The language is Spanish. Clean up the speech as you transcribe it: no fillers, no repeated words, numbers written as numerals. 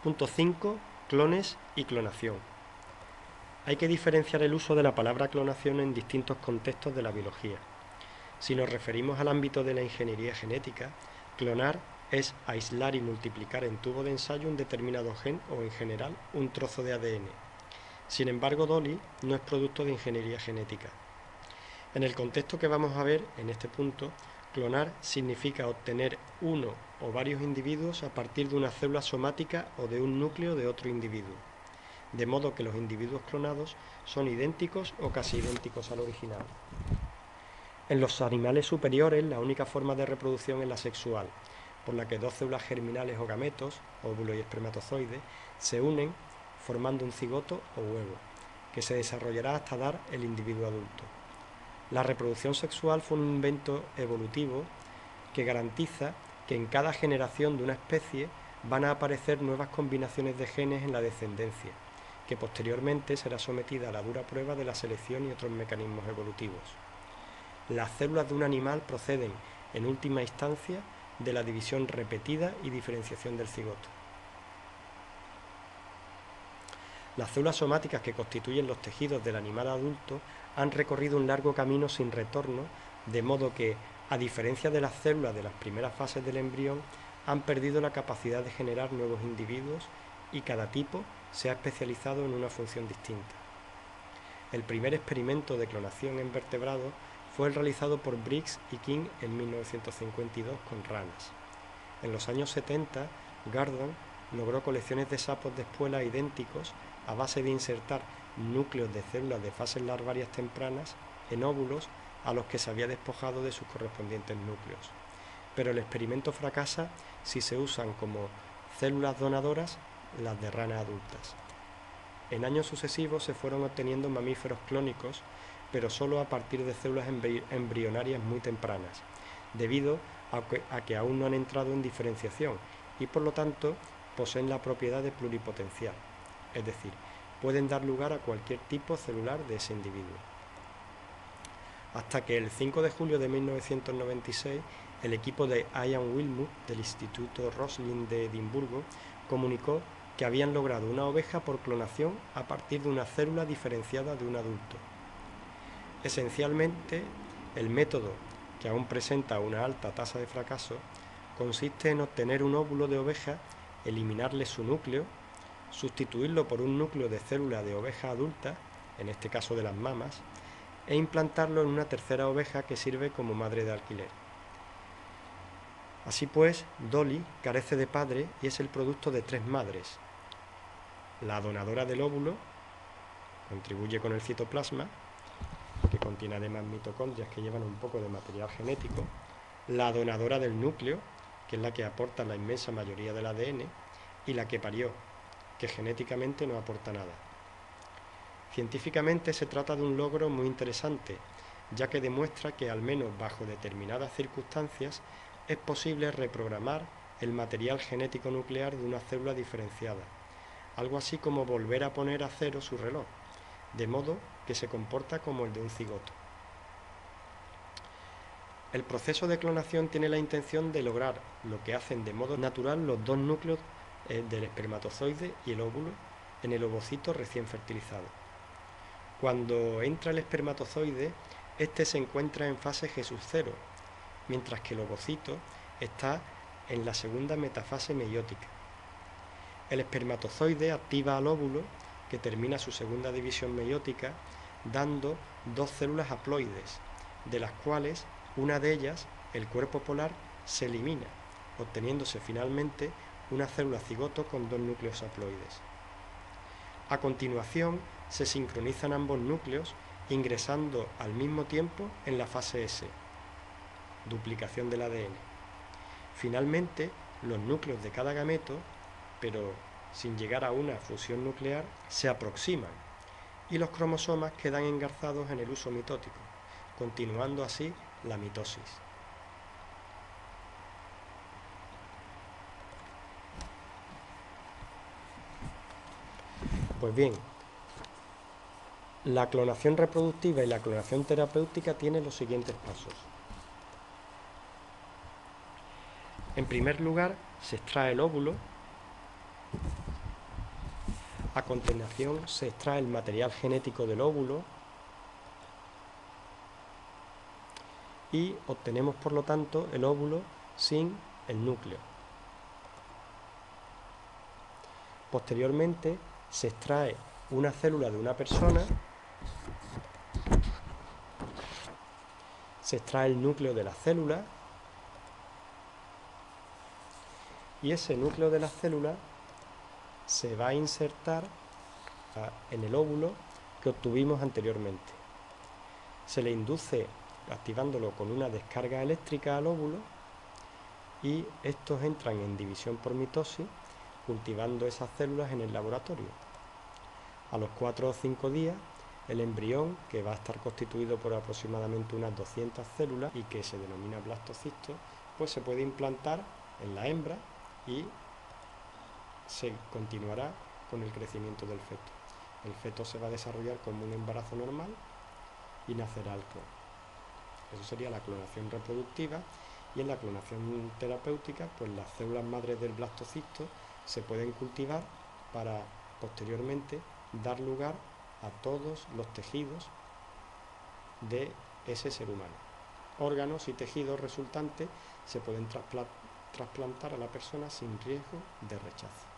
Punto 5. Clones y clonación. Hay que diferenciar el uso de la palabra clonación en distintos contextos de la biología. Si nos referimos al ámbito de la ingeniería genética, clonar es aislar y multiplicar en tubo de ensayo un determinado gen o, en general, un trozo de ADN. Sin embargo, Dolly no es producto de ingeniería genética. En el contexto que vamos a ver en este punto, clonar significa obtener uno o varios individuos a partir de una célula somática o de un núcleo de otro individuo, de modo que los individuos clonados son idénticos o casi idénticos al original. En los animales superiores, la única forma de reproducción es la sexual, por la que dos células germinales o gametos, óvulo y espermatozoide, se unen formando un cigoto o huevo, que se desarrollará hasta dar el individuo adulto. La reproducción sexual fue un invento evolutivo que garantiza que en cada generación de una especie van a aparecer nuevas combinaciones de genes en la descendencia, que posteriormente será sometida a la dura prueba de la selección y otros mecanismos evolutivos. Las células de un animal proceden, en última instancia, de la división repetida y diferenciación del cigoto. Las células somáticas que constituyen los tejidos del animal adulto han recorrido un largo camino sin retorno, de modo que, a diferencia de las células de las primeras fases del embrión, han perdido la capacidad de generar nuevos individuos y cada tipo se ha especializado en una función distinta. El primer experimento de clonación en vertebrados fue el realizado por Briggs y King en 1952 con ranas. En los años 70, Gurdon logró colecciones de sapos de espuela idénticos a base de insertar núcleos de células de fases larvarias tempranas en óvulos a los que se había despojado de sus correspondientes núcleos. Pero el experimento fracasa si se usan como células donadoras las de ranas adultas. En años sucesivos se fueron obteniendo mamíferos clónicos, pero solo a partir de células embrionarias muy tempranas, debido a que aún no han entrado en diferenciación y por lo tanto poseen la propiedad de pluripotencial, es decir, pueden dar lugar a cualquier tipo celular de ese individuo. Hasta que el 5 de julio de 1996, el equipo de Ian Wilmut del Instituto Roslin de Edimburgo comunicó que habían logrado una oveja por clonación a partir de una célula diferenciada de un adulto. Esencialmente, el método, que aún presenta una alta tasa de fracaso, consiste en obtener un óvulo de oveja, eliminarle su núcleo, sustituirlo por un núcleo de célula de oveja adulta, en este caso de las mamas, e implantarlo en una tercera oveja que sirve como madre de alquiler. Así pues, Dolly carece de padre y es el producto de tres madres. La donadora del óvulo contribuye con el citoplasma, que contiene además mitocondrias que llevan un poco de material genético, la donadora del núcleo, que es la que aporta la inmensa mayoría del ADN, y la que parió, que genéticamente no aporta nada. Científicamente se trata de un logro muy interesante, ya que demuestra que, al menos bajo determinadas circunstancias, es posible reprogramar el material genético nuclear de una célula diferenciada, algo así como volver a poner a cero su reloj, de modo que se comporta como el de un cigoto. El proceso de clonación tiene la intención de lograr lo que hacen de modo natural los dos núcleos del espermatozoide y el óvulo en el ovocito recién fertilizado. Cuando entra el espermatozoide, este se encuentra en fase G0, mientras que el ovocito está en la segunda metafase meiótica. El espermatozoide activa al óvulo, que termina su segunda división meiótica, dando dos células haploides, de las cuales una de ellas, el cuerpo polar, se elimina, obteniéndose finalmente una célula cigoto con dos núcleos haploides. A continuación, se sincronizan ambos núcleos, ingresando al mismo tiempo en la fase S, duplicación del ADN. Finalmente, los núcleos de cada gameto, pero sin llegar a una fusión nuclear, se aproximan y los cromosomas quedan engarzados en el huso mitótico, continuando así la mitosis. Pues bien, la clonación reproductiva y la clonación terapéutica tienen los siguientes pasos. En primer lugar, se extrae el óvulo A continuación se extrae el material genético del óvulo y obtenemos por lo tanto el óvulo sin el núcleo. Posteriormente se extrae una célula de una persona, se extrae el núcleo de la célula y ese núcleo de la célula se va a insertar en el óvulo que obtuvimos anteriormente. Se le induce activándolo con una descarga eléctrica al óvulo y estos entran en división por mitosis, cultivando esas células en el laboratorio. A los 4 o 5 días, el embrión, que va a estar constituido por aproximadamente unas 200 células y que se denomina blastocisto, pues se puede implantar en la hembra y se continuará con el crecimiento del feto. El feto se va a desarrollar como un embarazo normal y nacerá el clon. Eso sería la clonación reproductiva, y en la clonación terapéutica, pues las células madres del blastocisto se pueden cultivar para posteriormente dar lugar a todos los tejidos de ese ser humano. Órganos y tejidos resultantes se pueden trasplantar a la persona sin riesgo de rechazo.